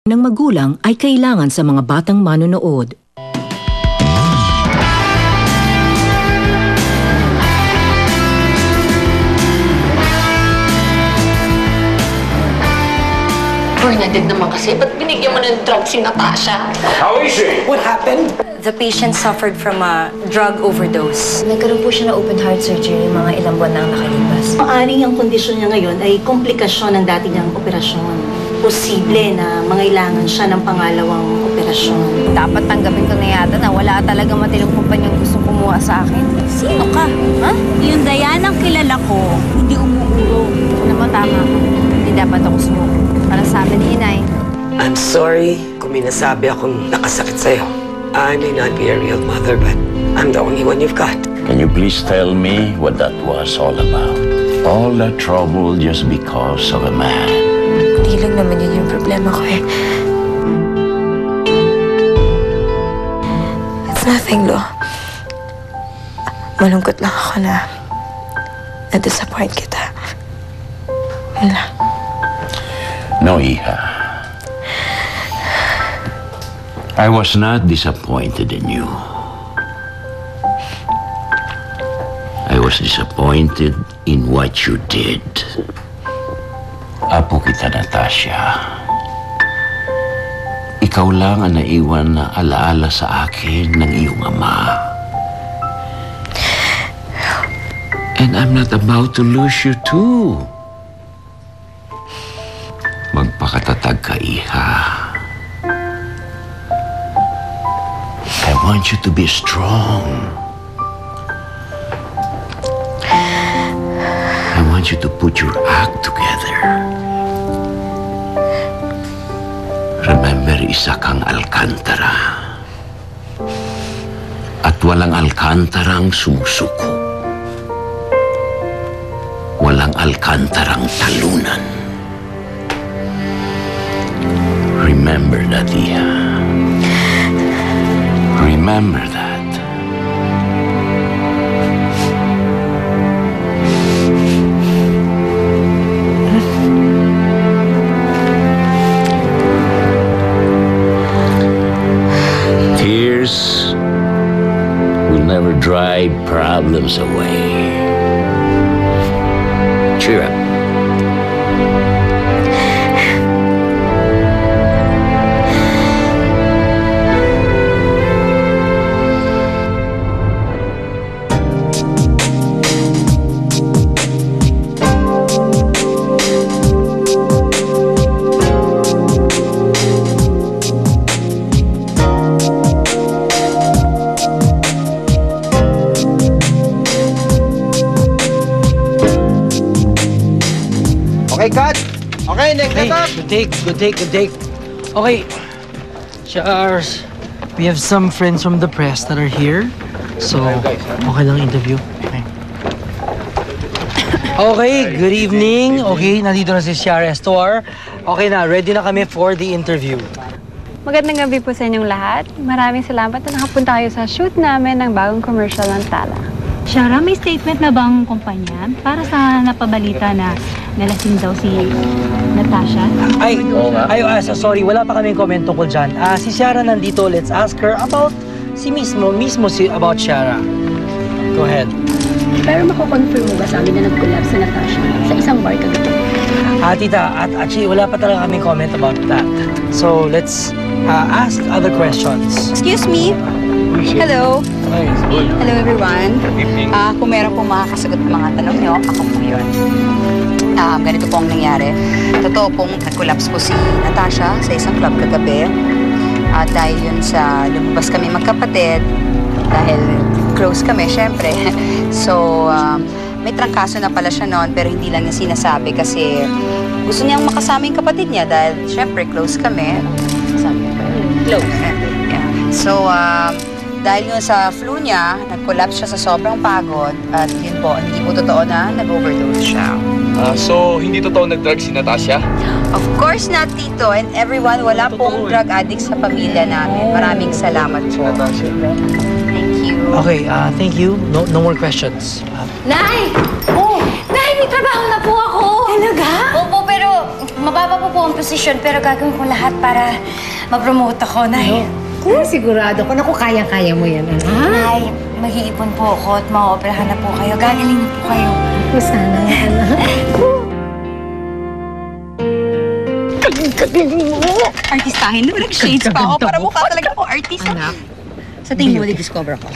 ng magulang ay kailangan sa mga batang manonood. Bernadette naman kasi, ba't binigyan mo ng drug si Natasha? How is she? What happened? The patient suffered from a drug overdose. Nagkaroon po siya ng open heart surgery mga ilang buwan na ang nakalipas. Maaring ang kondisyon niya ngayon ay komplikasyon ng dati niyang operasyon. Posible na mangailangan siya ng pangalawang operasyon. Dapat tanggapin ko na yata na wala talaga matinong kumpanyang gustong kumuha sa akin. Sino ka? Ha? Yung Dayanang kilala ko, hindi umuurong. Ano mo, tama ka. Hindi dapat ako sumuko. Para sabi ni Inay. I'm sorry kung may nasabi akong nakasakit sa'yo. I may not be a real mother, but I'm the only one you've got. Can you please tell me what that was all about? All that trouble just because of a man. Hindi lang naman yun yung problema ko eh. It's nothing, Lo. Malungkot lang ako na na-disappoint kita. Yun lang. No, hija. I was not disappointed in you. I was disappointed in what you did. Apo kita, Natasha. Ikaw lang ang naiwan na alaala sa akin ng iyong ama. And I'm not about to lose you too. Magpakatatag ka, iha. I want you to be strong. I want you to put your act together. Remember, isa kang Alcantara. At walang Alcantarang sumusuko. Walang Alcantarang talunan. Remember that, Iha. Remember that. Tears will never drive problems away. Cheer up. Okay, cut! Okay, next setup! Good take. Okay, Charles, we have some friends from the press that are here. So, okay lang interview. Okay, good evening. Okay, nandito na si Ciara Estor. Okay na, ready na kami for the interview. Magandang gabi po sa inyong lahat. Maraming salamat na nakapunta kayo sa shoot namin ng bagong commercial ng Tala. Ciara, may statement na bang kumpanya para sa napabalita na nalasing daw si Natasha? Sorry, wala pa kaming comment tungkol dyan. Si Ciara nandito, let's ask her about about Ciara. Go ahead. Pero mako-confirm mo ba sa amin na nag-collab sa Natasha sa isang bar kagabi? Tita, actually, wala pa talaga kaming comment about that. So, let's ask other questions. Excuse me. Hello. Hello, everyone. Kung meron pong makakasagot ng mga tanong nyo, ako po yun. Ganito po ang nangyari. Totoo pong nag-collapse po si Natasha sa isang club kagabi. At dahil yun sa lumabas kami magkapatid, dahil close kami, syempre. So, may trangkaso na pala siya noon, pero hindi lang niya sinasabi kasi gusto niyang makasama yung kapatid niya dahil syempre close kami. Close. Yeah. So, dahil yun sa flu niya, nag-collapse siya sa sobrang pagod at yun po, hindi po totoo na nag-overdose siya. So, hindi totoo nag-drug si Natasha? Of course not, Tito. And everyone, wala pong drug addict sa pamilya namin. Maraming salamat po. Thank you. Okay, thank you. No more questions. Nay! Oh! Nay, may trabaho na po ako! Talaga? Opo, pero mababa po ang posisyon pero gagawin ko lahat para ma-promote ako, Nay. Sigurado ko. Naku, kaya-kaya mo yan, anak. Nay, mag-iipon po ako at ma-operahan na po kayo. Gagaling na po kayo. Sana, anak. Artistahin na, nag-shades pa ako para mukha talaga ako artist. Anak. Sa tingin mo, discover ako.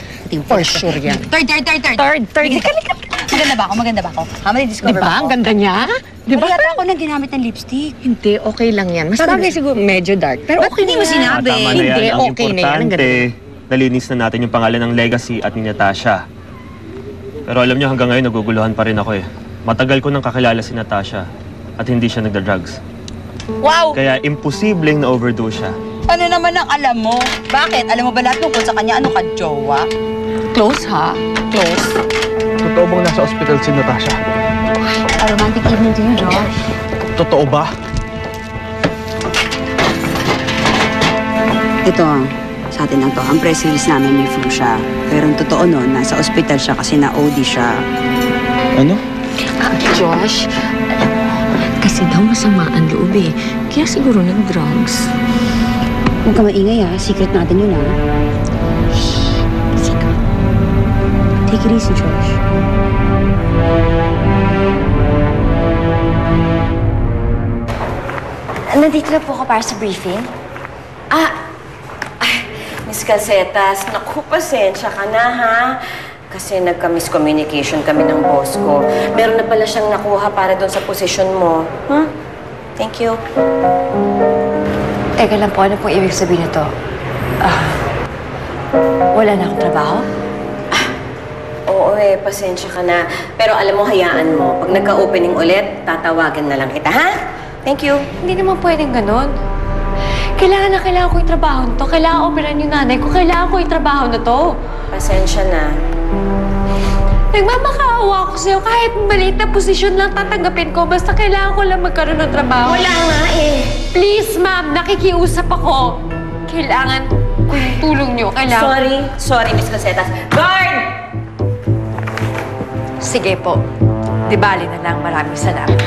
For sure yan. Third. Maganda ba ako? Discover Diba? ba ako? Ang ganda niya? Diba? Yata ako nang ginamit ng lipstick. Hindi, okay lang yan. Mas bagay siguro medyo dark. Pero okay Hindi mo sinabi. Tama na Hindi, yan. Ang okay na yan. Ang importante, ganda. nalinis na natin yung pangalan ng Legacy at ni Natasha. Pero alam niyo, hanggang ngayon, naguguluhan pa rin ako eh. Matagal ko nang kakilala si Natasha at hindi siya nagda-drugs. Wow! Kaya imposibleng na-overdose siya. Ano naman ang alam mo? Bakit? Alam mo ba lahat tungkol sa kanya? Ano ka, jowa? Close, ha? Close. Totoo bang nasa ospital si Natasha? A romantic evening to you, Josh. Totoo ba? Ito, sa atin lang to. Ang press release namin may flu siya. Pero ang totoo nun, nasa ospital siya kasi na-OD siya. Ano? Josh, kasi daw masama ang loob eh. Kaya siguro nag-drugs. Huwag ka maingay ha. Secret natin yun ha. Sige. Take it easy, Josh. Nandito na po ako para sa briefing. Miss Calcetas, naku, pasensya ka na, ha? Kasi nagka-miscommunication kami ng boss ko. Meron na pala siyang nakuha para doon sa posisyon mo. Thank you. Teka lang po, ano pong ibig sabihin nito? Wala na akong trabaho? Oo pasensya ka na. Pero alam mo, hayaan mo. Pag nagka-opening ulit, tatawagan na lang kita, ha? Thank you. Hindi naman pwedeng ganun. Kailangan ko yung trabaho na to. Kailangan operan yung nanay ko. Kailangan ko yung trabaho na to. Pasensya na. Nagmamakaawa ako sa'yo. Kahit maliit na posisyon lang tatanggapin ko. Basta kailangan ko lang magkaroon ng trabaho. Wala nga eh. Please, ma'am. Nakikiusap ako. Kailangan ko yung tulong niyo. Kailangan... Sorry, Miss Calcetas. Guard! Sige po. Di bali na lang. Maraming salamat.